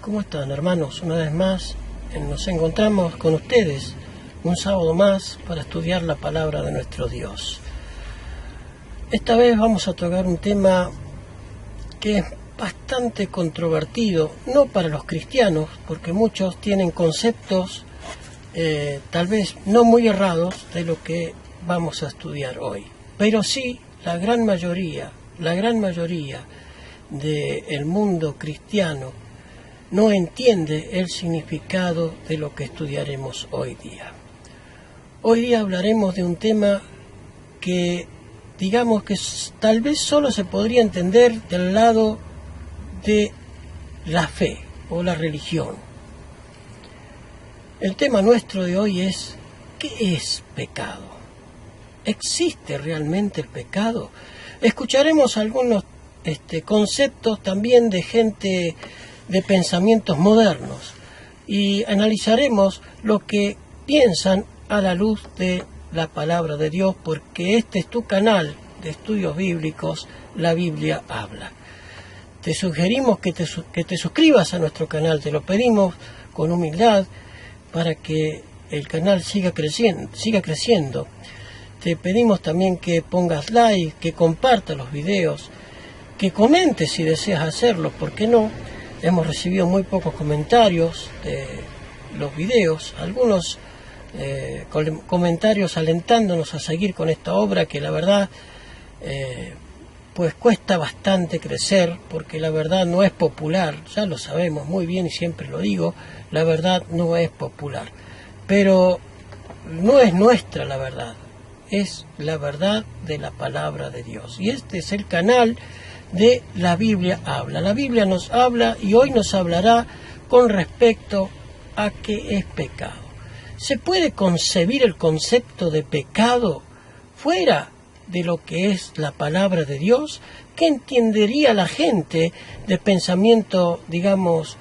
¿Cómo están, hermanos? Una vez más nos encontramos con ustedes un sábado más para estudiar la palabra de nuestro Dios. Esta vez vamos a tocar un tema que es bastante controvertido, no para los cristianos, porque muchos tienen conceptos tal vez no muy errados de lo que vamos a estudiar hoy, pero sí la gran mayoría del mundo cristiano no entiende el significado de lo que estudiaremos hoy día. Hoy día hablaremos de un tema que digamos que tal vez solo se podría entender del lado de la fe o la religión. El tema nuestro de hoy es: ¿qué es pecado? ¿Existe realmente el pecado? Escucharemos algunos conceptos también de gente de pensamientos modernos y analizaremos lo que piensan a la luz de la palabra de Dios, porque este es tu canal de estudios bíblicos, La Biblia Habla. Te sugerimos que te suscribas a nuestro canal, te lo pedimos con humildad para que el canal siga creciendo. Te pedimos también que pongas like, que compartas los videos, que comentes si deseas hacerlo, ¿por qué no? Hemos recibido muy pocos comentarios de los videos, algunos comentarios alentándonos a seguir con esta obra que la verdad pues cuesta bastante crecer, porque la verdad no es popular, ya lo sabemos muy bien y siempre lo digo, la verdad no es popular, pero no es nuestra la verdad, es la verdad de la palabra de Dios, y este es el canal de La Biblia Habla. La Biblia nos habla y hoy nos hablará con respecto a qué es pecado. ¿Se puede concebir el concepto de pecado fuera de lo que es la palabra de Dios? ¿Qué entendería la gente de pensamiento, digamos,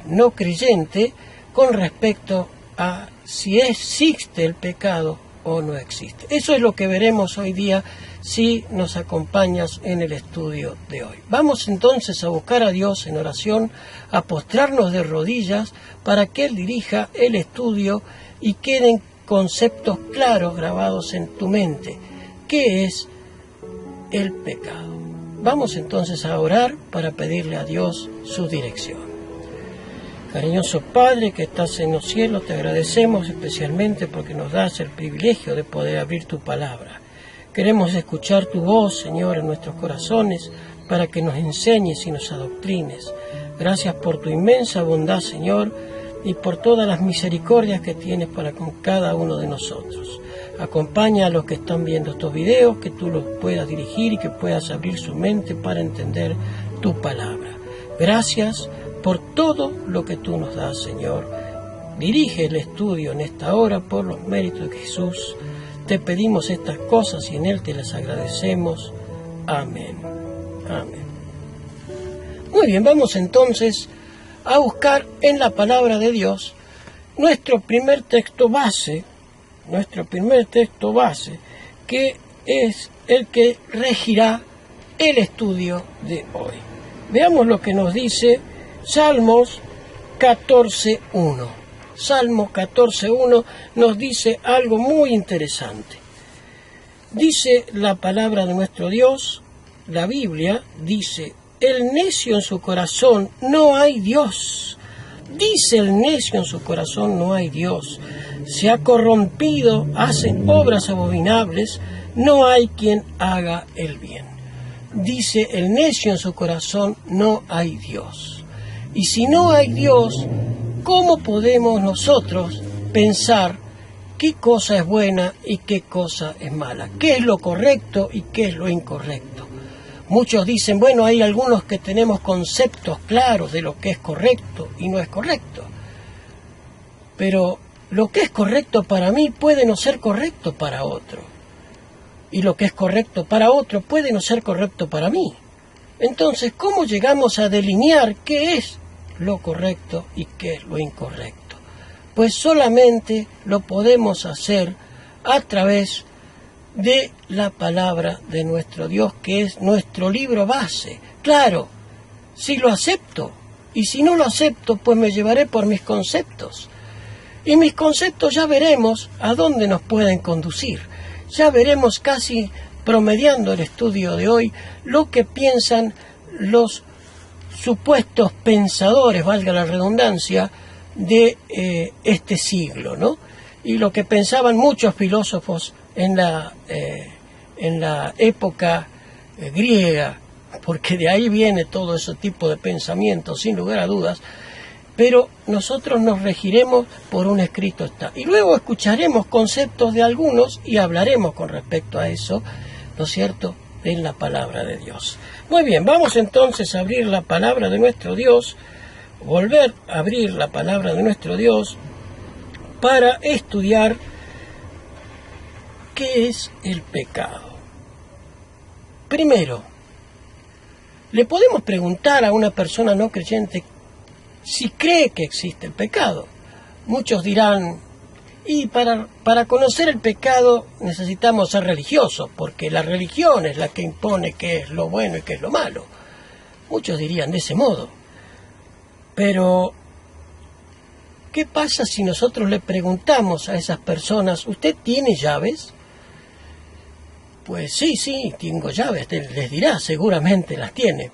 no creyente con respecto a si existe el pecado o no existe? Eso es lo que veremos hoy día si nos acompañas en el estudio de hoy. Vamos entonces a buscar a Dios en oración, a postrarnos de rodillas para que Él dirija el estudio y queden conceptos claros grabados en tu mente. ¿Qué es el pecado? Vamos entonces a orar para pedirle a Dios su dirección. Cariñoso Padre que estás en los cielos, te agradecemos especialmente porque nos das el privilegio de poder abrir tu palabra. Queremos escuchar tu voz, Señor, en nuestros corazones para que nos enseñes y nos adoctrines. Gracias por tu inmensa bondad, Señor, y por todas las misericordias que tienes para con cada uno de nosotros. Acompaña a los que están viendo estos videos, que tú los puedas dirigir y que puedas abrir su mente para entender tu palabra. Gracias por todo lo que tú nos das, Señor. Dirige el estudio en esta hora por los méritos de Jesús. Te pedimos estas cosas y en Él te las agradecemos. Amén. Amén. Muy bien, vamos entonces a buscar en la palabra de Dios nuestro primer texto base, que es el que regirá el estudio de hoy. Veamos lo que nos dice Salmos 14.1. Salmos 14.1 nos dice algo muy interesante. Dice la palabra de nuestro Dios, la Biblia, dice: el necio en su corazón no hay Dios. Dice el necio en su corazón no hay Dios. Se ha corrompido, hacen obras abominables, no hay quien haga el bien. Dice el necio en su corazón no hay Dios. Y si no hay Dios, ¿cómo podemos nosotros pensar qué cosa es buena y qué cosa es mala? ¿Qué es lo correcto y qué es lo incorrecto? Muchos dicen, bueno, hay algunos que tenemos conceptos claros de lo que es correcto y no es correcto. Pero lo que es correcto para mí puede no ser correcto para otro. Y lo que es correcto para otro puede no ser correcto para mí. Entonces, ¿cómo llegamos a delinear qué es lo correcto y qué es lo incorrecto? Pues solamente lo podemos hacer a través de la palabra de nuestro Dios, que es nuestro libro base. Claro, si lo acepto, Y si no lo acepto, pues me llevaré por mis conceptos. Y mis conceptos ya veremos a dónde nos pueden conducir. Ya veremos, casi promediando el estudio de hoy, lo que piensan los supuestos pensadores, valga la redundancia, de este siglo, ¿no? Y lo que pensaban muchos filósofos en la época griega, porque de ahí viene todo ese tipo de pensamiento, sin lugar a dudas, pero nosotros nos regiremos por un escrito está. Y luego escucharemos conceptos de algunos y hablaremos con respecto a eso, ¿no es cierto?, en la palabra de Dios. Muy bien, vamos entonces a abrir la palabra de nuestro Dios, volver a abrir la palabra de nuestro Dios para estudiar qué es el pecado. Primero, le podemos preguntar a una persona no creyente si cree que existe el pecado. Muchos dirán, y para conocer el pecado necesitamos ser religiosos, porque la religión es la que impone qué es lo bueno y qué es lo malo. Muchos dirían de ese modo. Pero, ¿qué pasa si nosotros le preguntamos a esas personas, ¿usted tiene llaves? Pues sí, tengo llaves, les dirá, seguramente las tiene.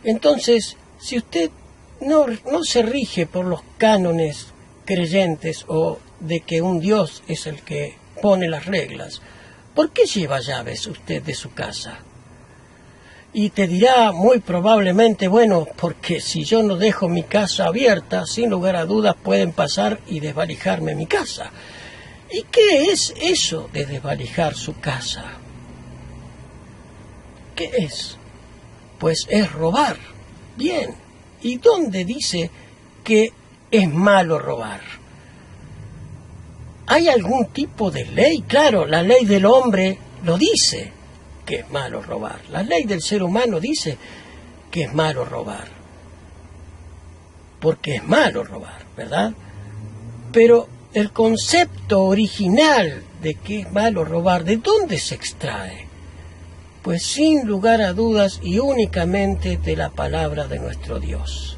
Entonces, si usted no se rige por los cánones creyentes o de que un Dios es el que pone las reglas, ¿por qué lleva llaves usted de su casa? Y te dirá muy probablemente, bueno, porque si yo no dejo mi casa abierta, sin lugar a dudas pueden pasar y desvalijarme mi casa. ¿Y qué es eso de desvalijar su casa? ¿Qué es? Pues es robar. Bien. ¿Y dónde dice que es malo robar? ¿Hay algún tipo de ley? Claro, la ley del hombre lo dice, que es malo robar. La ley del ser humano dice que es malo robar. Porque es malo robar, ¿verdad? Pero el concepto original de que es malo robar, ¿de dónde se extrae? Pues sin lugar a dudas y únicamente de la palabra de nuestro Dios.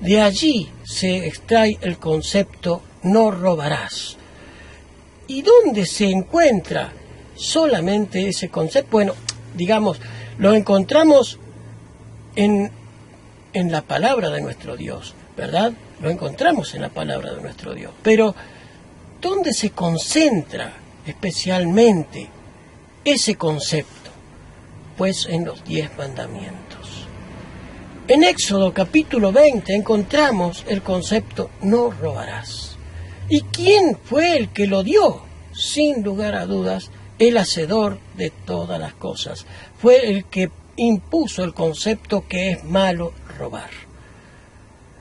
De allí se extrae el concepto no robarás. ¿Y dónde se encuentra solamente ese concepto? Bueno, digamos, lo encontramos en la palabra de nuestro Dios, ¿verdad? Lo encontramos en la palabra de nuestro Dios. Pero, ¿dónde se concentra especialmente ese concepto? Pues en los 10 mandamientos. En Éxodo capítulo 20 encontramos el concepto no robarás. ¿Y quién fue el que lo dio? Sin lugar a dudas, el hacedor de todas las cosas. Fue el que impuso el concepto que es malo robar.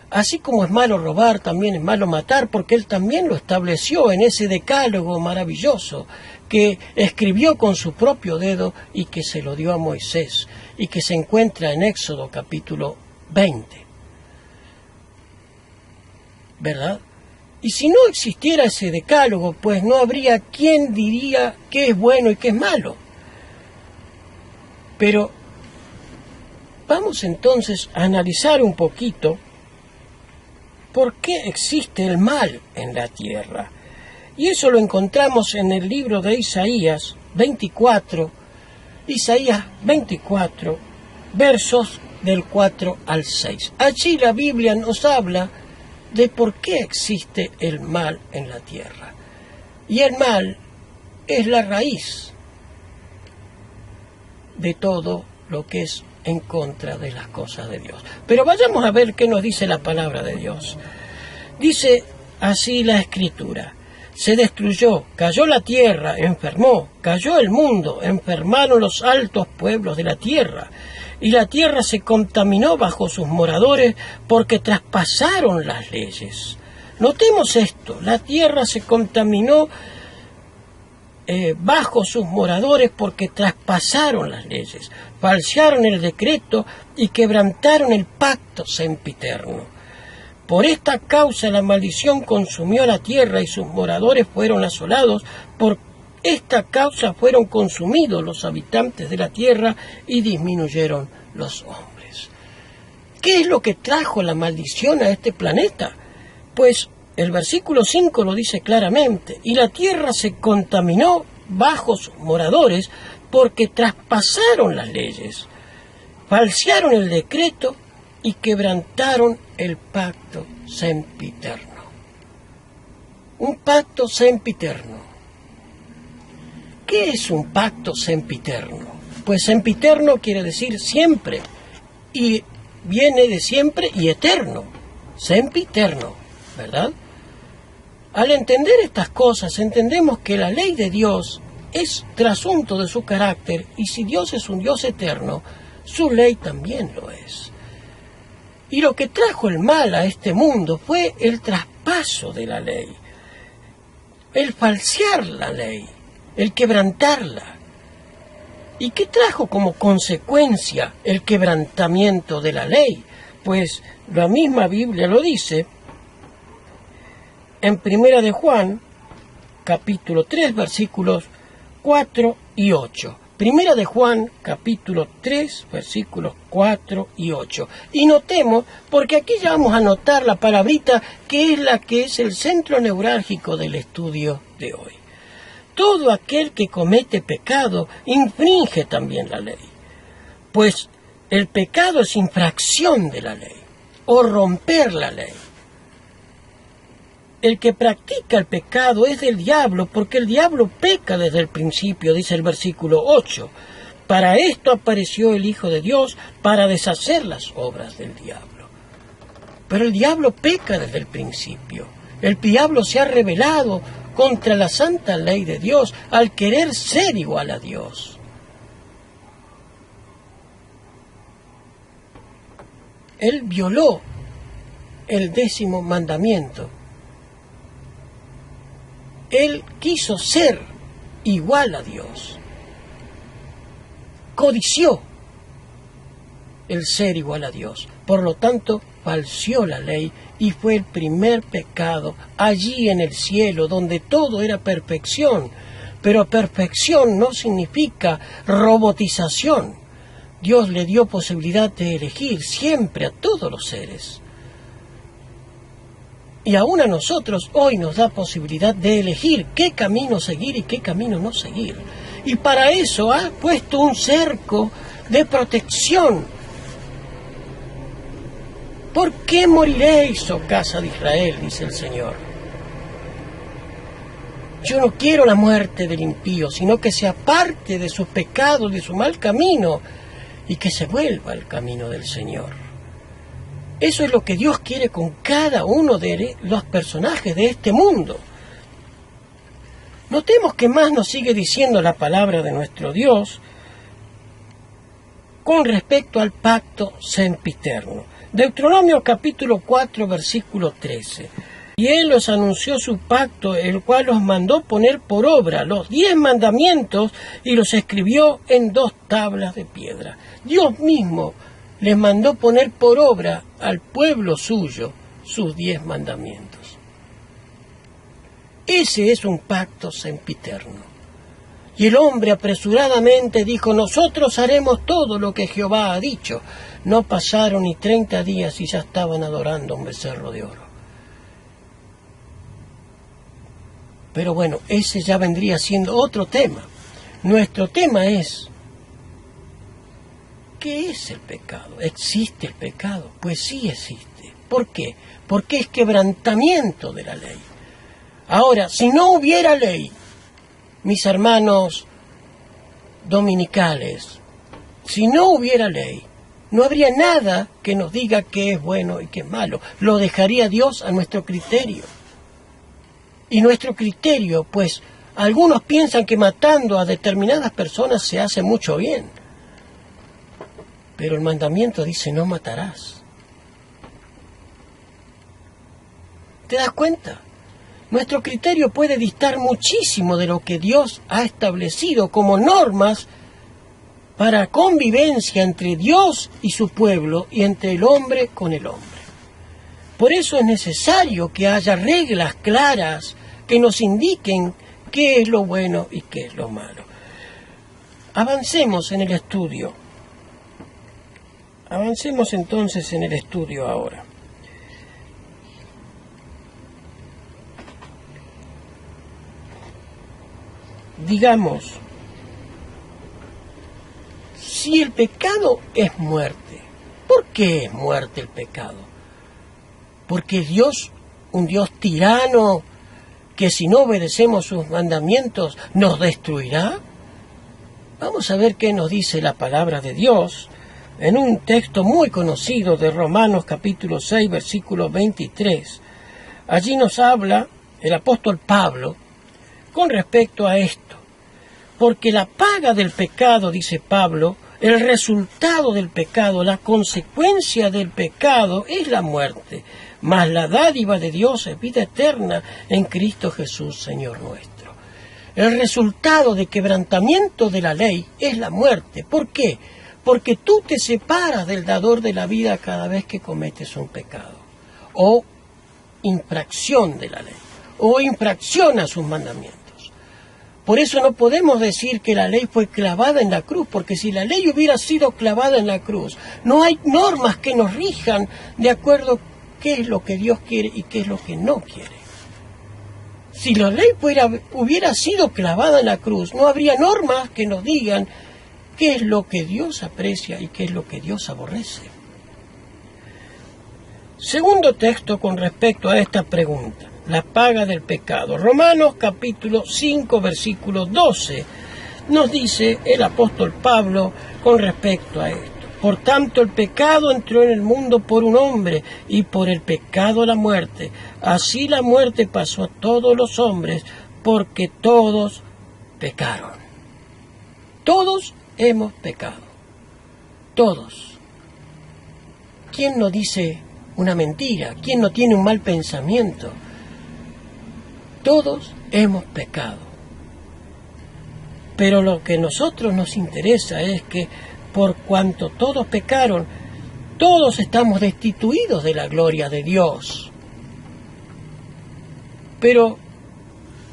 Así como es malo robar, también es malo matar, porque él también lo estableció en ese decálogo maravilloso que escribió con su propio dedo y que se lo dio a Moisés y que se encuentra en Éxodo capítulo 20. ¿Verdad? Y si no existiera ese decálogo, pues no habría quien diría qué es bueno y qué es malo. Pero vamos entonces a analizar un poquito por qué existe el mal en la tierra. Y eso lo encontramos en el libro de Isaías 24, versos del 4 al 6. Allí la Biblia nos habla de por qué existe el mal en la tierra. Y el mal es la raíz de todo lo que es en contra de las cosas de Dios. Pero vayamos a ver qué nos dice la palabra de Dios. Dice así la Escritura: se destruyó, cayó la tierra, enfermó, cayó el mundo, enfermaron los altos pueblos de la tierra, y la tierra se contaminó bajo sus moradores porque traspasaron las leyes. Notemos esto: la tierra se contaminó bajo sus moradores porque traspasaron las leyes, falsearon el decreto y quebrantaron el pacto sempiterno. Por esta causa la maldición consumió la tierra y sus moradores fueron asolados. Por esta causa fueron consumidos los habitantes de la tierra y disminuyeron los hombres. qué es lo que trajo la maldición a este planeta? Pues el versículo 5 lo dice claramente, y la tierra se contaminó bajo sus moradores porque traspasaron las leyes, falsearon el decreto y quebrantaron el pacto sempiterno. Un pacto sempiterno. ¿Qué es un pacto sempiterno? Pues sempiterno quiere decir siempre, y viene de siempre y eterno, sempiterno, ¿verdad? Al entender estas cosas, entendemos que la ley de Dios es trasunto de su carácter, y si Dios es un Dios eterno, su ley también lo es. Y lo que trajo el mal a este mundo fue el traspaso de la ley, el falsear la ley, el quebrantarla. ¿Y qué trajo como consecuencia el quebrantamiento de la ley? Pues la misma Biblia lo dice en 1 de Juan, capítulo 3, versículos 4 y 8. Primera de Juan, capítulo 3, versículos 4 y 8. Y notemos, porque aquí ya vamos a notar la palabrita que es el centro neurálgico del estudio de hoy. Todo aquel que comete pecado infringe también la ley, pues el pecado es infracción de la ley, o romper la ley. El que practica el pecado es del diablo, porque el diablo peca desde el principio, dice el versículo 8. Para esto apareció el Hijo de Dios, para deshacer las obras del diablo. Pero el diablo peca desde el principio. El diablo se ha rebelado contra la santa ley de Dios al querer ser igual a Dios. Él violó el 10º mandamiento. Él quiso ser igual a Dios. Codició el ser igual a Dios. Por lo tanto, falseó la ley y fue el primer pecado allí en el cielo, donde todo era perfección. Pero perfección no significa robotización. Dios le dio posibilidad de elegir siempre a todos los seres. Y aún a nosotros hoy nos da posibilidad de elegir qué camino seguir y qué camino no seguir. Y para eso ha puesto un cerco de protección. ¿Por qué moriréis, oh casa de Israel?, dice el Señor. Yo no quiero la muerte del impío, sino que se aparte de sus pecados, de su mal camino, y que se vuelva al camino del Señor. Eso es lo que Dios quiere con cada uno de los personajes de este mundo. Notemos que más nos sigue diciendo la palabra de nuestro Dios con respecto al pacto sempiterno. Deuteronomio capítulo 4, versículo 13. Y Él os anunció su pacto, el cual os mandó poner por obra los 10 mandamientos y los escribió en 2 tablas de piedra. Dios mismo les mandó poner por obra al pueblo suyo sus 10 mandamientos. Ese es un pacto sempiterno. Y el hombre apresuradamente dijo: nosotros haremos todo lo que Jehová ha dicho. No pasaron ni 30 días y ya estaban adorando a un becerro de oro. Pero bueno, ese ya vendría siendo otro tema. Nuestro tema es: ¿qué es el pecado? ¿Existe el pecado? Pues sí existe. ¿Por qué? Porque es quebrantamiento de la ley. Ahora, si no hubiera ley, mis hermanos dominicales, si no hubiera ley, no habría nada que nos diga qué es bueno y qué es malo. Lo dejaría Dios a nuestro criterio. Y nuestro criterio, pues, algunos piensan que matando a determinadas personas se hace mucho bien. Pero el mandamiento dice: no matarás. ¿Te das cuenta? Nuestro criterio puede distar muchísimo de lo que Dios ha establecido como normas para convivencia entre Dios y su pueblo y entre el hombre con el hombre. Por eso es necesario que haya reglas claras que nos indiquen qué es lo bueno y qué es lo malo. Avancemos en el estudio. Avancemos entonces en el estudio ahora. Digamos, si el pecado es muerte, ¿por qué es muerte el pecado? ¿Porque Dios, un Dios tirano, que si no obedecemos sus mandamientos nos destruirá? Vamos a ver qué nos dice la palabra de Dios en un texto muy conocido de Romanos capítulo 6, versículo 23. Allí nos habla el apóstol Pablo con respecto a esto. Porque la paga del pecado, dice Pablo, el resultado del pecado, la consecuencia del pecado es la muerte, mas la dádiva de Dios es vida eterna en Cristo Jesús, Señor nuestro. El resultado de quebrantamiento de la ley es la muerte. ¿Por qué? Porque tú te separas del dador de la vida cada vez que cometes un pecado, o infracción de la ley, o infracción a sus mandamientos. Por eso no podemos decir que la ley fue clavada en la cruz, porque si la ley hubiera sido clavada en la cruz, no hay normas que nos rijan de acuerdo a qué es lo que Dios quiere y qué es lo que no quiere. Si la ley hubiera sido clavada en la cruz, no habría normas que nos digan qué es lo que Dios aprecia y qué es lo que Dios aborrece. Segundo texto con respecto a esta pregunta. La paga del pecado. Romanos capítulo 5, versículo 12, nos dice el apóstol Pablo con respecto a esto. Por tanto, el pecado entró en el mundo por un hombre, y por el pecado la muerte. Así la muerte pasó a todos los hombres, porque todos pecaron. Todos hemos pecado. Todos. ¿Quién no dice una mentira? ¿Quién no tiene un mal pensamiento? Todos hemos pecado. Pero lo que a nosotros nos interesa es que por cuanto todos pecaron, todos estamos destituidos de la gloria de Dios. Pero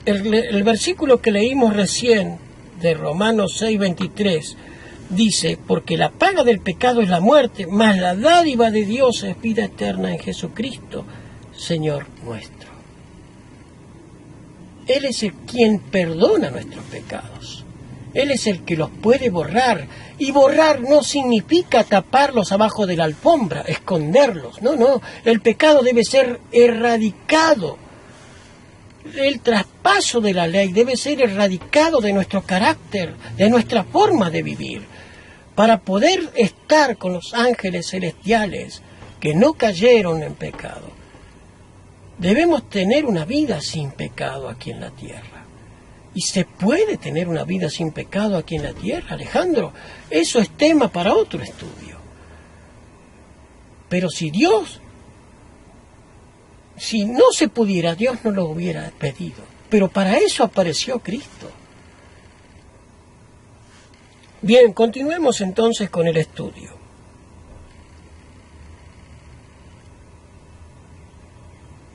el versículo que leímos recién de Romanos 6:23 dice, porque la paga del pecado es la muerte, mas la dádiva de Dios es vida eterna en Jesucristo, Señor nuestro. Él es el quien perdona nuestros pecados. Él es el que los puede borrar. Y borrar no significa taparlos abajo de la alfombra, esconderlos. No. El pecado debe ser erradicado. El traspaso de la ley debe ser erradicado de nuestro carácter, de nuestra forma de vivir, para poder estar con los ángeles celestiales que no cayeron en pecado. Debemos tener una vida sin pecado aquí en la tierra. ¿Y se puede tener una vida sin pecado aquí en la tierra, Alejandro? Eso es tema para otro estudio. Pero si no se pudiera, Dios no lo hubiera pedido. Pero para eso apareció Cristo. Bien, continuemos entonces con el estudio.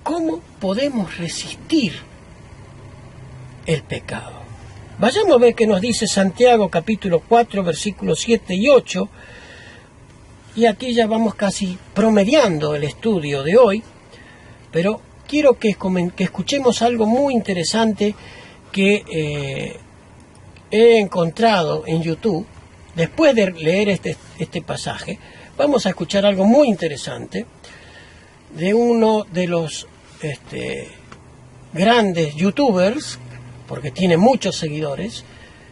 ¿Cómo podemos resistir el pecado? Vayamos a ver qué nos dice Santiago capítulo 4, versículos 7 y 8. Y aquí ya vamos casi promediando el estudio de hoy. Pero quiero que escuchemos algo muy interesante que he encontrado en YouTube. Después de leer este pasaje, vamos a escuchar algo muy interesante de uno de los grandes youtubers, porque tiene muchos seguidores,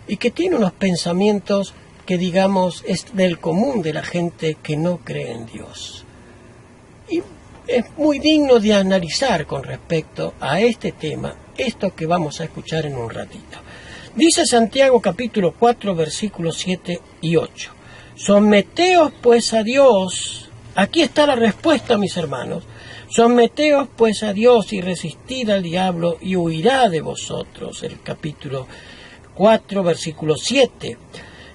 y que tiene unos pensamientos que, digamos, es del común de la gente que no cree en Dios. Y es muy digno de analizar con respecto a este tema, esto que vamos a escuchar en un ratito. Dice Santiago capítulo 4, versículos 7 y 8. Someteos pues a Dios. Aquí está la respuesta, mis hermanos. Someteos pues a Dios y resistid al diablo y huirá de vosotros. El capítulo 4, versículo 7.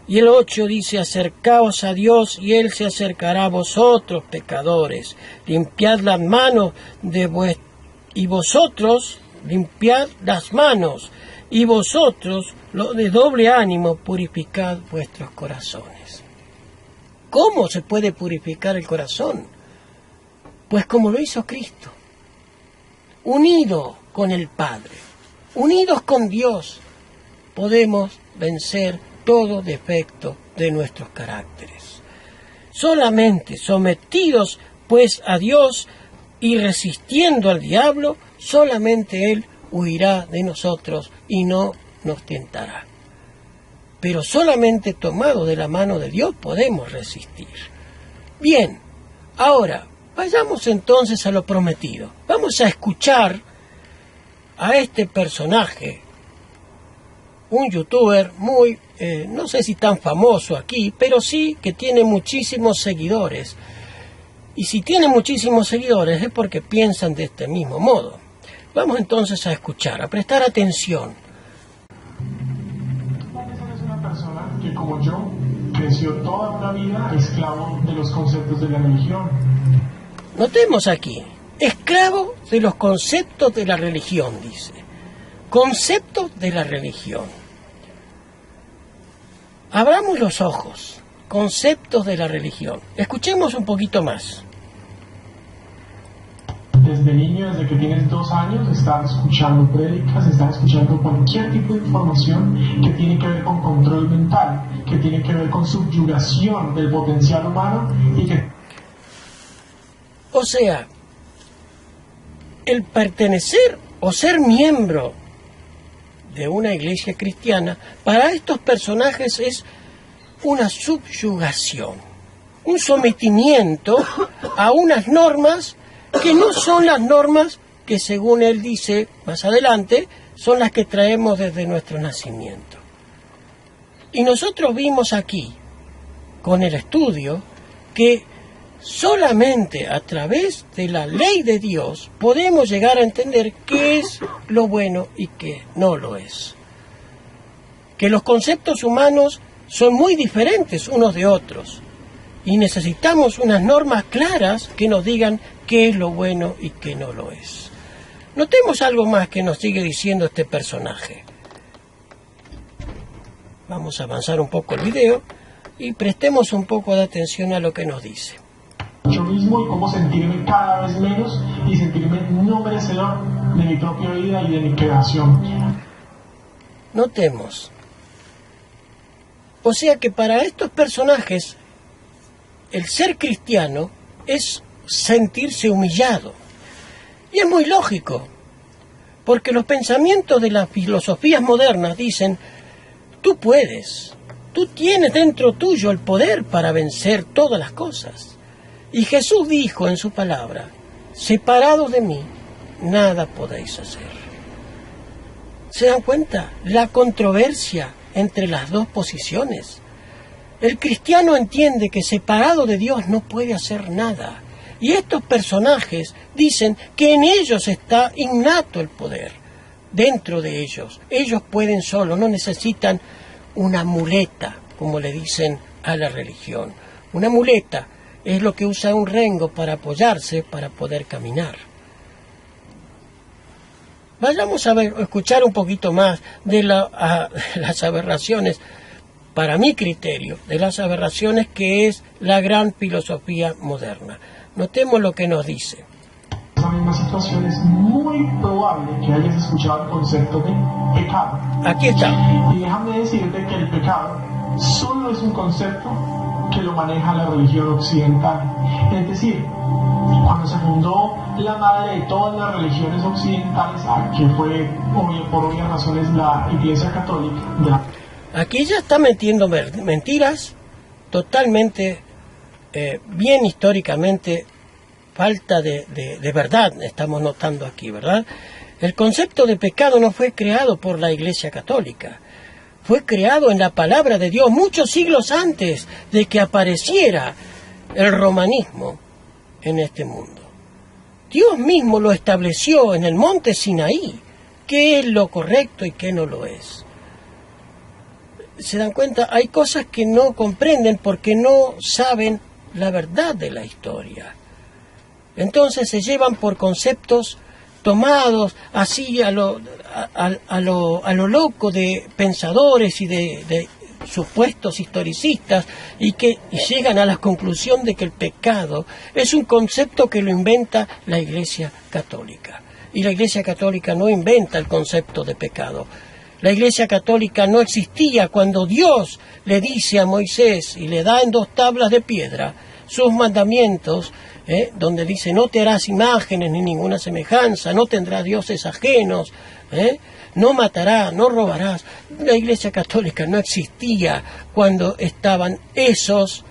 Y el 8 dice, acercaos a Dios y Él se acercará a vosotros, pecadores. Limpiad las manos y vosotros, limpiad las manos. Y vosotros, los de doble ánimo, purificad vuestros corazones. ¿Cómo se puede purificar el corazón? Pues como lo hizo Cristo, unido con el Padre, unidos con Dios, podemos vencer todo defecto de nuestros caracteres. Solamente sometidos pues a Dios y resistiendo al diablo, solamente Él huirá de nosotros y no nos tentará. Pero solamente tomado de la mano de Dios podemos resistir. Bien, ahora vayamos entonces a lo prometido. Vamos a escuchar a este personaje, un youtuber muy, no sé si tan famoso aquí, pero sí que tiene muchísimos seguidores. Y si tiene muchísimos seguidores es porque piensan de este mismo modo. Vamos entonces a escuchar, a prestar atención. Eres una persona que, como yo, creció toda una vida esclavo de los conceptos de la religión. Notemos aquí, esclavo de los conceptos de la religión, dice. Conceptos de la religión. Abramos los ojos. Conceptos de la religión. Escuchemos un poquito más. Desde niño, desde que tienes 2 años, estás escuchando prédicas, estás escuchando cualquier tipo de información que tiene que ver con control mental, que tiene que ver con subyugación del potencial humano y que... O sea, el pertenecer o ser miembro de una iglesia cristiana, para estos personajes es una subyugación, un sometimiento a unas normas que no son las normas que, según él dice más adelante, son las que traemos desde nuestro nacimiento. Y nosotros vimos aquí, con el estudio, que solamente a través de la ley de Dios podemos llegar a entender qué es lo bueno y qué no lo es. Que los conceptos humanos son muy diferentes unos de otros y necesitamos unas normas claras que nos digan qué es lo bueno y qué no lo es. Notemos algo más que nos sigue diciendo este personaje. Vamos a avanzar un poco el video y prestemos un poco de atención a lo que nos dice. Yo mismo y cómo sentirme cada vez menos y sentirme no merecedor de mi propia vida y de mi creación. Notemos. O sea que para estos personajes el ser cristiano es sentirse humillado. Y es muy lógico, porque los pensamientos de las filosofías modernas dicen, tú puedes, tú tienes dentro tuyo el poder para vencer todas las cosas. Y Jesús dijo en su palabra, separados de mí, nada podéis hacer. ¿Se dan cuenta? La controversia entre las dos posiciones. El cristiano entiende que separado de Dios no puede hacer nada. Y estos personajes dicen que en ellos está innato el poder. Dentro de ellos. Ellos pueden solo, no necesitan una muleta, como le dicen a la religión. Una muleta es lo que usa un rengo para apoyarse para poder caminar. Vayamos a escuchar un poquito más de las aberraciones, para mi criterio, de las aberraciones que es la gran filosofía moderna. Notemos lo que nos dice. En esa misma situación es muy probable que hayas escuchado el concepto de pecado. Aquí está. Y déjame decirte que el pecado solo es un concepto que lo maneja la religión occidental. Es decir, cuando se fundó la madre de todas las religiones occidentales, que fue por obvias razones la Iglesia Católica. Aquí ya está metiendo mentiras totalmente bien históricamente, falta de verdad estamos notando aquí, ¿verdad? El concepto de pecado no fue creado por la Iglesia Católica, fue creado en la palabra de Dios muchos siglos antes de que apareciera el romanismo en este mundo. Dios mismo lo estableció en el monte Sinaí, qué es lo correcto y qué no lo es. ¿Se dan cuenta? Hay cosas que no comprenden porque no saben la verdad de la historia. Entonces se llevan por conceptos tomados así a lo loco de pensadores y de supuestos historicistas y que llegan a la conclusión de que el pecado es un concepto que lo inventa la Iglesia Católica. Y la Iglesia Católica no inventa el concepto de pecado. La Iglesia Católica no existía cuando Dios le dice a Moisés y le da en 2 tablas de piedra sus mandamientos, donde dice: no te harás imágenes ni ninguna semejanza, no tendrás dioses ajenos, no matarás, no robarás. La Iglesia Católica no existía cuando estaban esos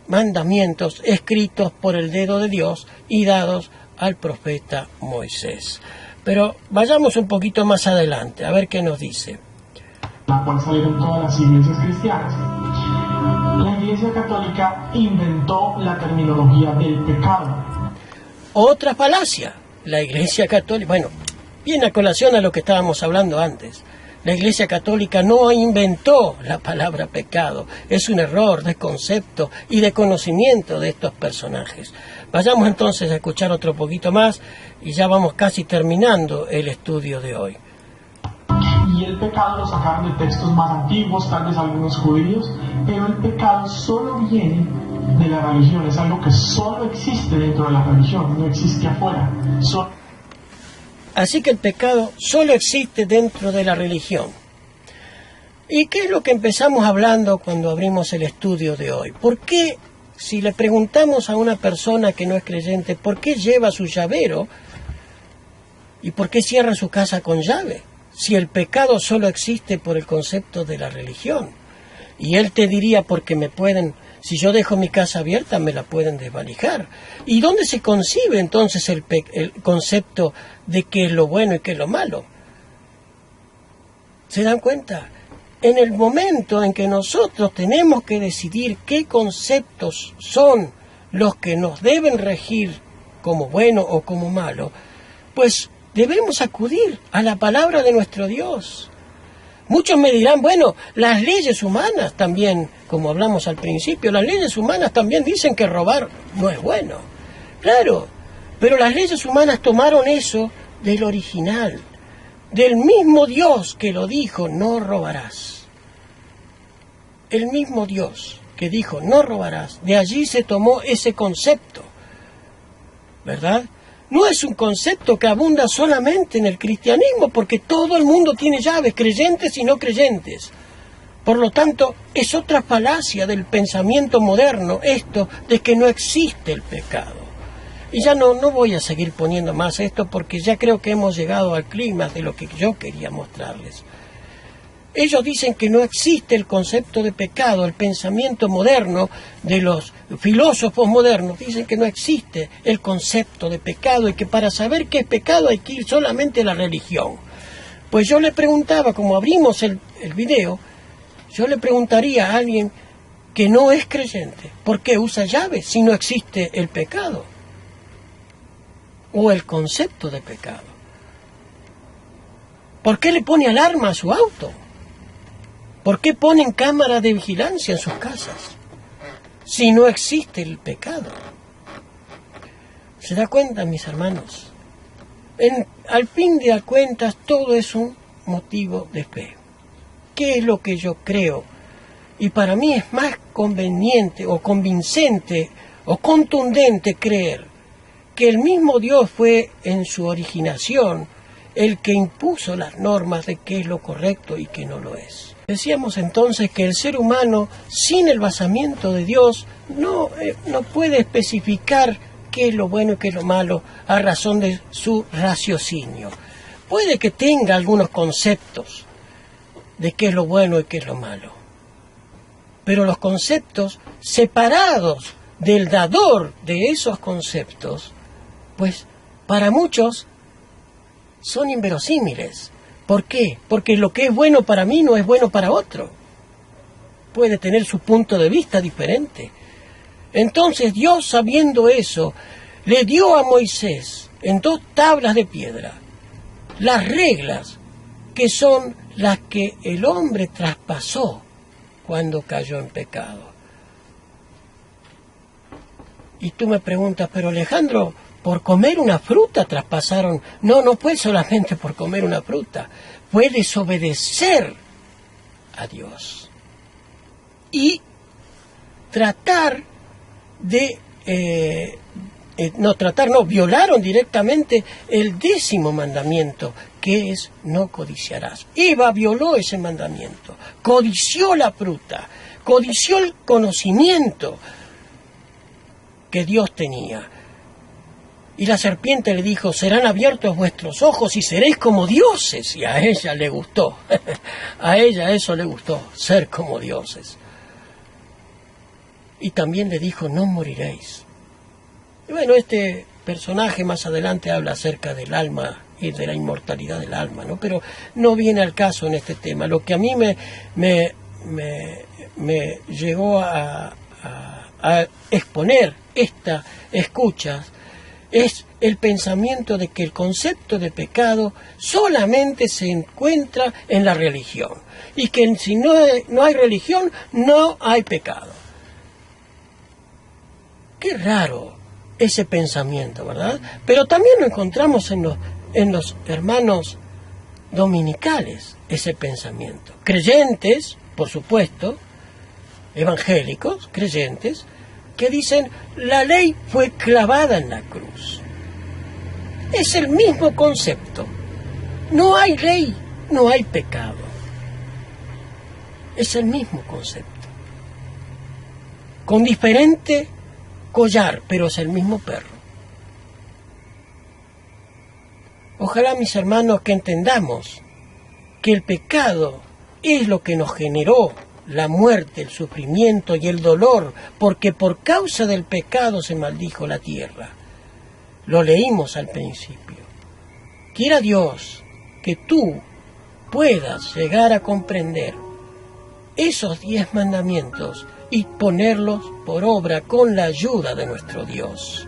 mandamientos escritos por el dedo de Dios y dados al profeta Moisés. Pero vayamos un poquito más adelante, a ver qué nos dice. La cual salieron todas las iglesias cristianas. La Iglesia Católica inventó la terminología del pecado. Otra falacia. La Iglesia Católica, bueno, viene a colación a lo que estábamos hablando antes. La Iglesia Católica no inventó la palabra pecado. Es un error de concepto y de conocimiento de estos personajes. Vayamos entonces a escuchar otro poquito más y ya vamos casi terminando el estudio de hoy. Y el pecado lo sacaron de textos más antiguos, tal vez algunos judíos, pero el pecado solo viene de la religión, es algo que solo existe dentro de la religión, no existe afuera. Así que el pecado solo existe dentro de la religión. ¿Y qué es lo que empezamos hablando cuando abrimos el estudio de hoy? ¿Por qué, si le preguntamos a una persona que no es creyente, por qué lleva su llavero y por qué cierra su casa con llave? Si el pecado solo existe por el concepto de la religión. Y él te diría: porque me pueden, si yo dejo mi casa abierta, me la pueden desvalijar. ¿Y dónde se concibe entonces el concepto de qué es lo bueno y qué es lo malo? ¿Se dan cuenta? En el momento en que nosotros tenemos que decidir qué conceptos son los que nos deben regir como bueno o como malo, pues debemos acudir a la palabra de nuestro Dios. Muchos me dirán: bueno, las leyes humanas también, como hablamos al principio, las leyes humanas también dicen que robar no es bueno. Claro, pero las leyes humanas tomaron eso del original, del mismo Dios que lo dijo: no robarás. El mismo Dios que dijo: no robarás, de allí se tomó ese concepto, ¿verdad? No es un concepto que abunda solamente en el cristianismo, porque todo el mundo tiene llaves, creyentes y no creyentes. Por lo tanto, es otra falacia del pensamiento moderno esto de que no existe el pecado. Y ya no voy a seguir poniendo más esto, porque ya creo que hemos llegado al clímax de lo que yo quería mostrarles. Ellos dicen que no existe el concepto de pecado. El pensamiento moderno de los filósofos modernos dicen que no existe el concepto de pecado y que para saber qué es pecado hay que ir solamente a la religión. Pues yo le preguntaba, como abrimos el video, yo le preguntaría a alguien que no es creyente: ¿por qué usa llaves si no existe el pecado? O el concepto de pecado. ¿Por qué le pone alarma a su auto? ¿Por qué ponen cámaras de vigilancia en sus casas si no existe el pecado? ¿Se da cuenta, mis hermanos? Al fin de cuentas, todo es un motivo de fe. ¿Qué es lo que yo creo? Y para mí es más conveniente o convincente o contundente creer que el mismo Dios fue en su originación el que impuso las normas de qué es lo correcto y qué no lo es. Decíamos entonces que el ser humano, sin el basamiento de Dios, no puede especificar qué es lo bueno y qué es lo malo a razón de su raciocinio. Puede que tenga algunos conceptos de qué es lo bueno y qué es lo malo, pero los conceptos separados del dador de esos conceptos, pues para muchos son inverosímiles. ¿Por qué? Porque lo que es bueno para mí no es bueno para otro. Puede tener su punto de vista diferente. Entonces Dios, sabiendo eso, le dio a Moisés en 2 tablas de piedra las reglas que son las que el hombre traspasó cuando cayó en pecado. Y tú me preguntas: pero Alejandro, ¿por comer una fruta traspasaron? No fue solamente por comer una fruta, fue desobedecer a Dios. Y tratar de, violaron directamente el 10º mandamiento, que es no codiciarás. Eva violó ese mandamiento, codició la fruta, codició el conocimiento que Dios tenía. Y la serpiente le dijo, serán abiertos vuestros ojos y seréis como dioses. Y a ella le gustó, a ella eso le gustó, ser como dioses. Y también le dijo, no moriréis. Y bueno, este personaje más adelante habla acerca del alma y de la inmortalidad del alma, ¿no? Pero no viene al caso en este tema. Lo que a mí me llegó a exponer esta escucha es el pensamiento de que el concepto de pecado solamente se encuentra en la religión y que si no hay religión no hay pecado. Qué raro ese pensamiento, ¿verdad? Pero también lo encontramos en los hermanos dominicales, ese pensamiento. Creyentes, por supuesto, evangélicos, creyentes, que dicen, la ley fue clavada en la cruz. Es el mismo concepto. No hay ley, no hay pecado. Es el mismo concepto. Con diferente collar, pero es el mismo perro. Ojalá, mis hermanos, que entendamos que el pecado es lo que nos generó la muerte, el sufrimiento y el dolor, porque por causa del pecado se maldijo la tierra. Lo leímos al principio. Quiera Dios que tú puedas llegar a comprender esos 10 mandamientos y ponerlos por obra con la ayuda de nuestro Dios,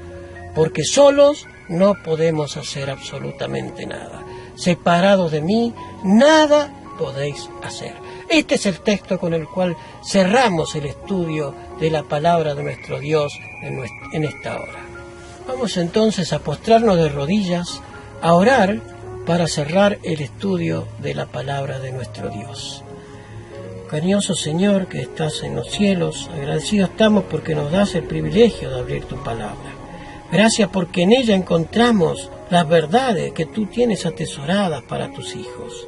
porque solos no podemos hacer absolutamente nada. Separados de mí, nada podéis hacer. Este es el texto con el cual cerramos el estudio de la palabra de nuestro Dios en esta hora. Vamos entonces a postrarnos de rodillas, a orar para cerrar el estudio de la palabra de nuestro Dios. Cariñoso Señor que estás en los cielos, agradecidos estamos porque nos das el privilegio de abrir tu palabra. Gracias porque en ella encontramos las verdades que tú tienes atesoradas para tus hijos.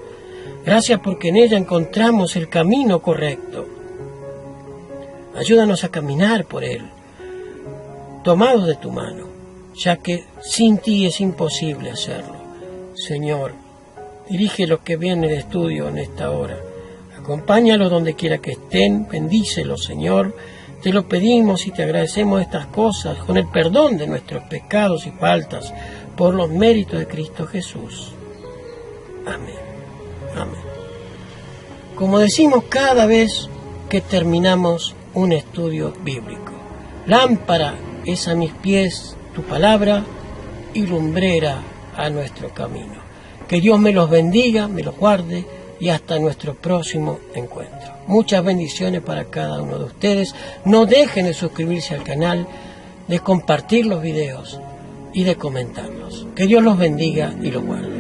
Gracias porque en ella encontramos el camino correcto. Ayúdanos a caminar por él, tomados de tu mano, ya que sin ti es imposible hacerlo. Señor, dirige los que vienen de estudio en esta hora. Acompáñalos donde quiera que estén, bendícelos, Señor. Te lo pedimos y te agradecemos estas cosas con el perdón de nuestros pecados y faltas por los méritos de Cristo Jesús. Amén. Amén. Como decimos cada vez que terminamos un estudio bíblico, lámpara es a mis pies tu palabra y lumbrera a nuestro camino. Que Dios me los bendiga, me los guarde y hasta nuestro próximo encuentro. Muchas bendiciones para cada uno de ustedes. No dejen de suscribirse al canal, de compartir los videos y de comentarlos. Que Dios los bendiga y los guarde.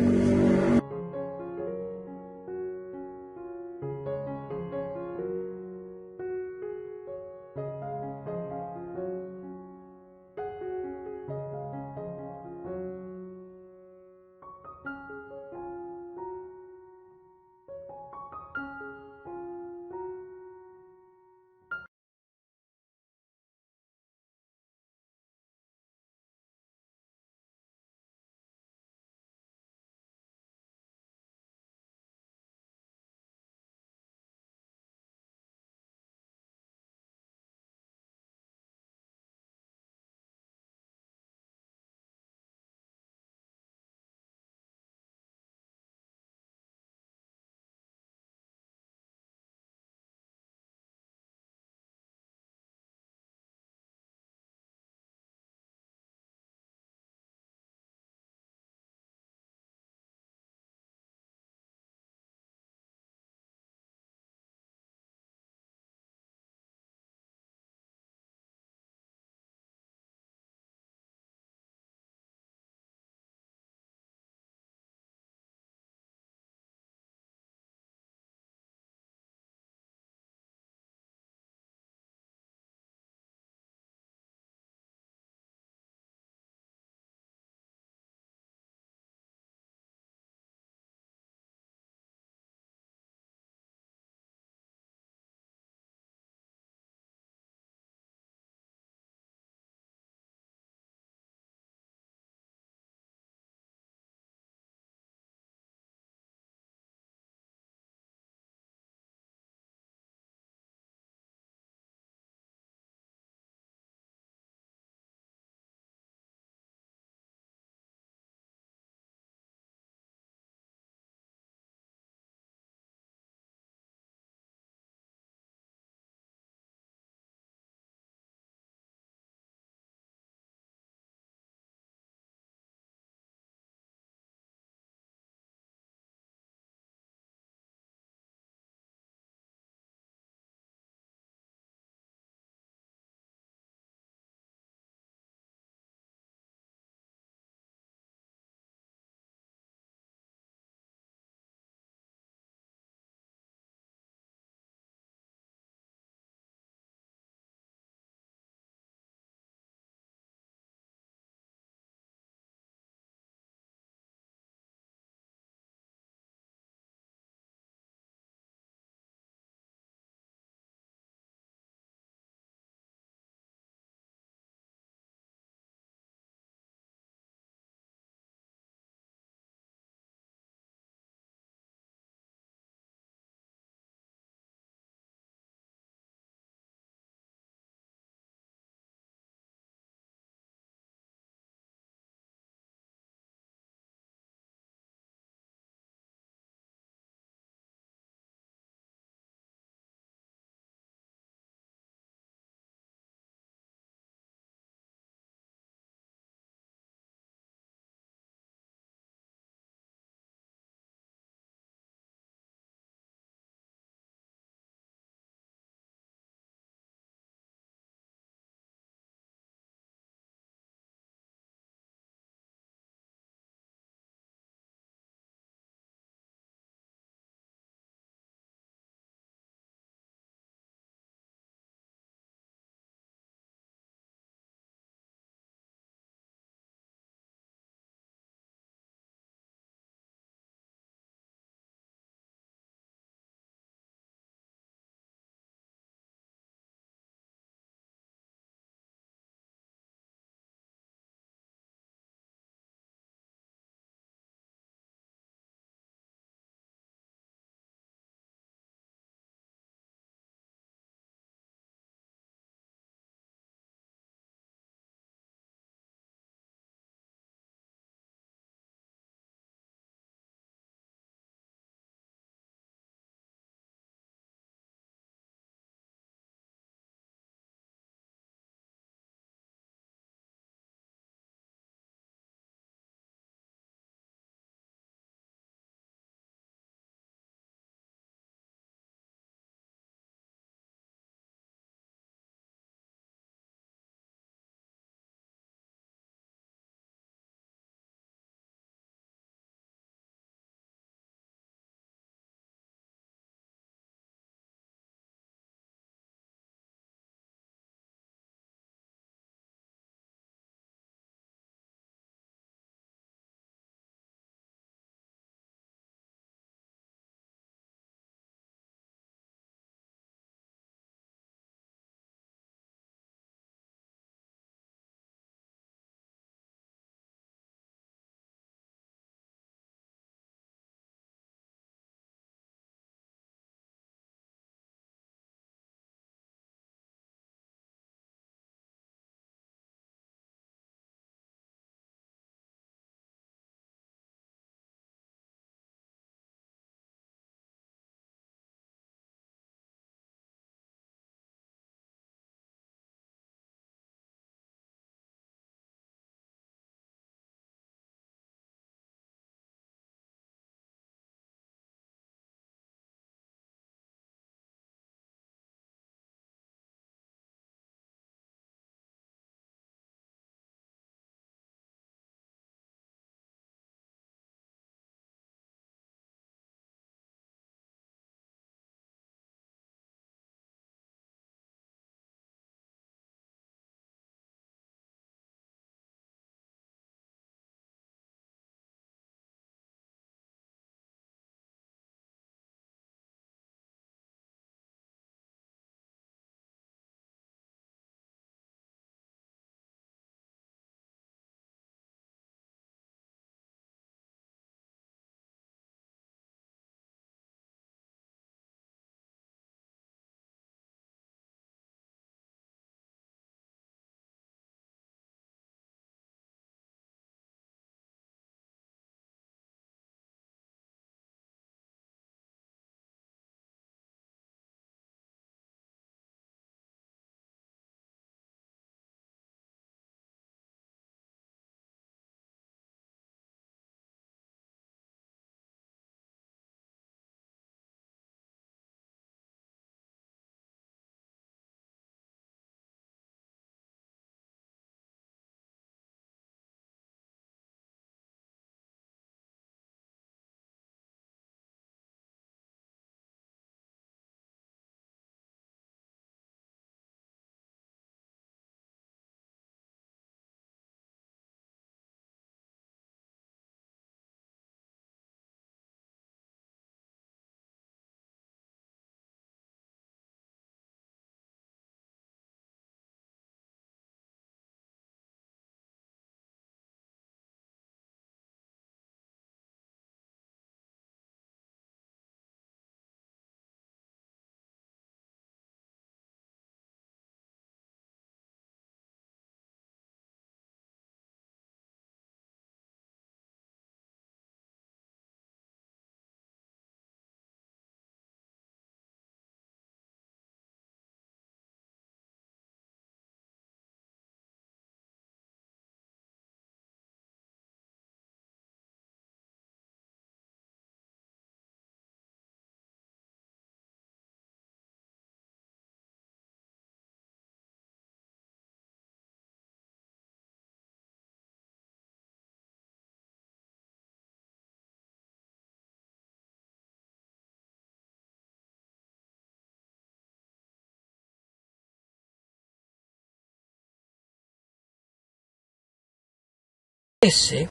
ese